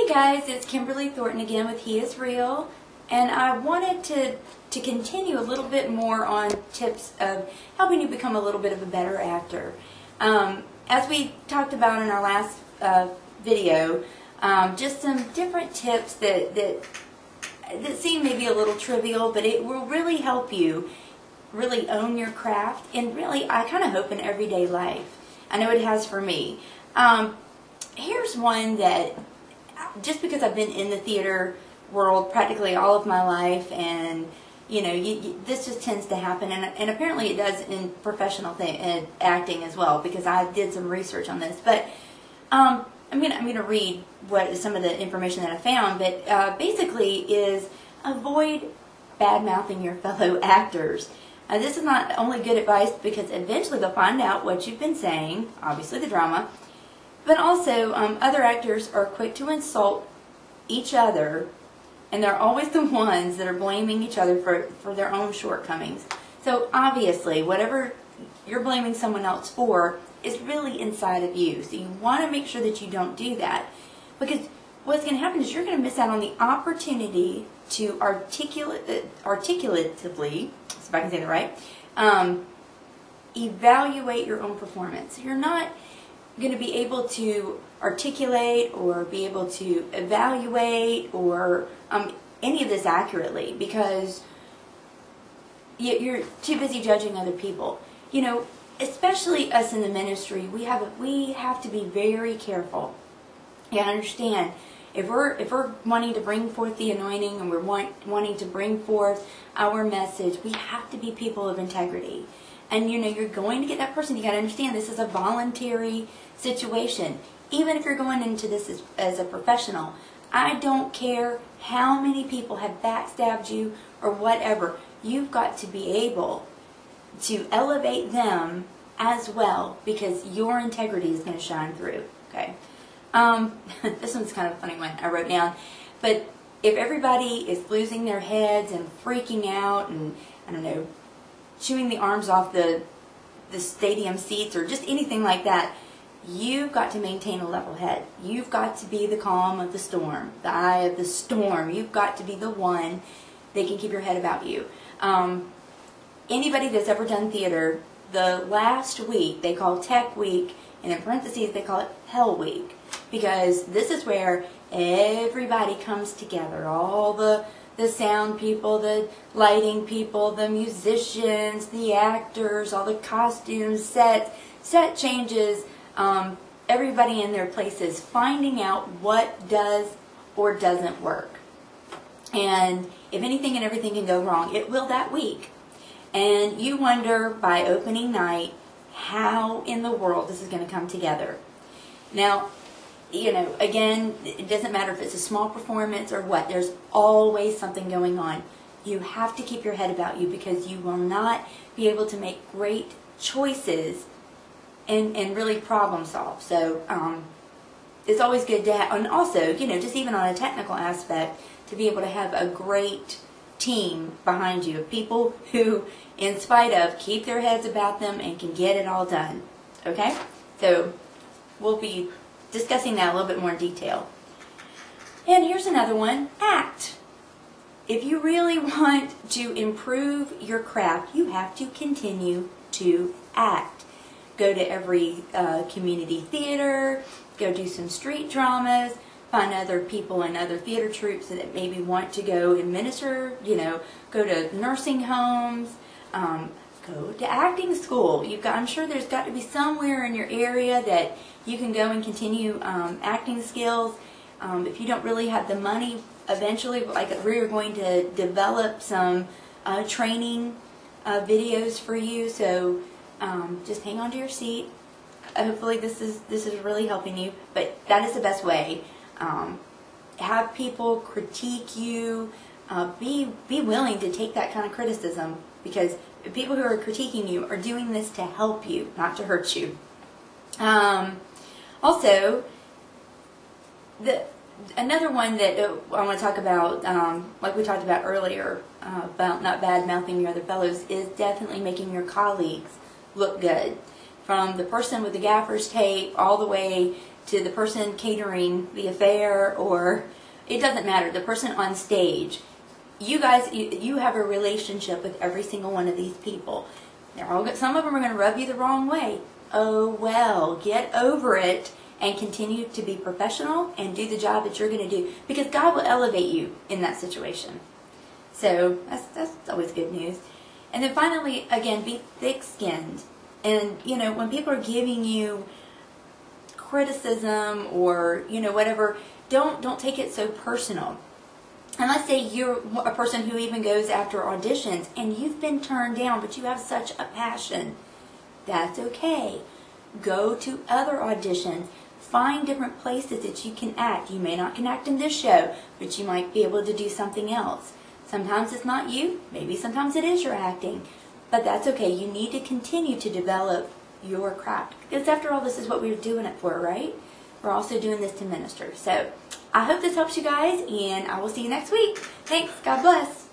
Hey guys, it's Kimberly Thornton again with He Is Real, and I wanted to continue a little bit more on tips of helping you become a little bit of a better actor. As we talked about in our last video, just some different tips that seem maybe a little trivial, but it will really help you really own your craft, and really, I kind of hope, in everyday life. I know it has for me. Here's one that, just because I've been in the theater world practically all of my life, and you know, this just tends to happen, and apparently it does in professional acting as well, because I did some research on this. But I'm going to read some of the information that I found, but basically is avoid bad-mouthing your fellow actors. This is not only good advice because eventually they'll find out what you've been saying, obviously the drama, but also other actors are quick to insult each other, and they're always the ones that are blaming each other for their own shortcomings. So obviously, whatever you're blaming someone else for is really inside of you. So you want to make sure that you don't do that, because what's going to happen is you're going to miss out on the opportunity to articulatively, if I can say that right, evaluate your own performance. You're not going to be able to articulate or be able to evaluate or any of this accurately because you're too busy judging other people. You know, especially us in the ministry, we have to be very careful. You understand, if we're wanting to bring forth the anointing and we're wanting to bring forth our message, we have to be people of integrity. And you know, you're going to get that person. You got to understand, this is a voluntary situation. Even if you're going into this as a professional, I don't care how many people have backstabbed you or whatever. You've got to be able to elevate them as well, because your integrity is going to shine through. Okay. This one's kind of a funny one I wrote down. But if everybody is losing their heads and freaking out and, I don't know, chewing the arms off the stadium seats or just anything like that, you've got to maintain a level head. You've got to be the calm of the storm, the eye of the storm. You've got to be the one that can keep your head about you. Anybody that's ever done theater, the last week they call Tech Week, and in parentheses they call it Hell Week, because this is where everybody comes together. All the sound people, the lighting people, the musicians, the actors, all the costumes, set changes, everybody in their places, finding out what does or doesn't work. And if anything and everything can go wrong, it will that week. And you wonder by opening night how in the world this is going to come together. Now, you know, again, it doesn't matter if it's a small performance or what. There's always something going on. You have to keep your head about you, because you will not be able to make great choices and really problem solve. So it's always good to have, and also, you know, just even on a technical aspect, to be able to have a great team behind you of people who, in spite of, keep their heads about them and can get it all done. Okay? So we'll be discussing that a little bit more in detail. And here's another one: act. If you really want to improve your craft, you have to continue to act. Go to every community theater, go do some street dramas, find other people in other theater troupes that maybe want to go and minister, you know, go to nursing homes, go to acting school. I'm sure there's got to be somewhere in your area that you can go and continue acting skills. If you don't really have the money, eventually, like, we're going to develop some training videos for you. So just hang on to your seat. Hopefully this is really helping you. But that is the best way. Have people critique you. Be willing to take that kind of criticism, because the people who are critiquing you are doing this to help you, not to hurt you. Also, another one that I want to talk about, like we talked about earlier, about not bad-mouthing your other fellows, is definitely making your colleagues look good. From the person with the gaffer's tape all the way to the person catering the affair, or it doesn't matter, the person on stage. You guys, you have a relationship with every single one of these people. Some of them are going to rub you the wrong way. Oh well, get over it and continue to be professional and do the job that you're going to do, because God will elevate you in that situation. So that's always good news. And then finally, again, be thick-skinned. And, when people are giving you criticism or, whatever, don't take it so personal. And let's say you're a person who even goes after auditions and you've been turned down, but you have such a passion. That's okay. Go to other auditions. Find different places that you can act. You may not can act in this show, but you might be able to do something else. Sometimes it's not you. Maybe sometimes it is your acting. But that's okay. You need to continue to develop your craft. Because after all, this is what we're doing it for, right? We're also doing this to minister. So I hope this helps you guys, and I will see you next week. Thanks. God bless.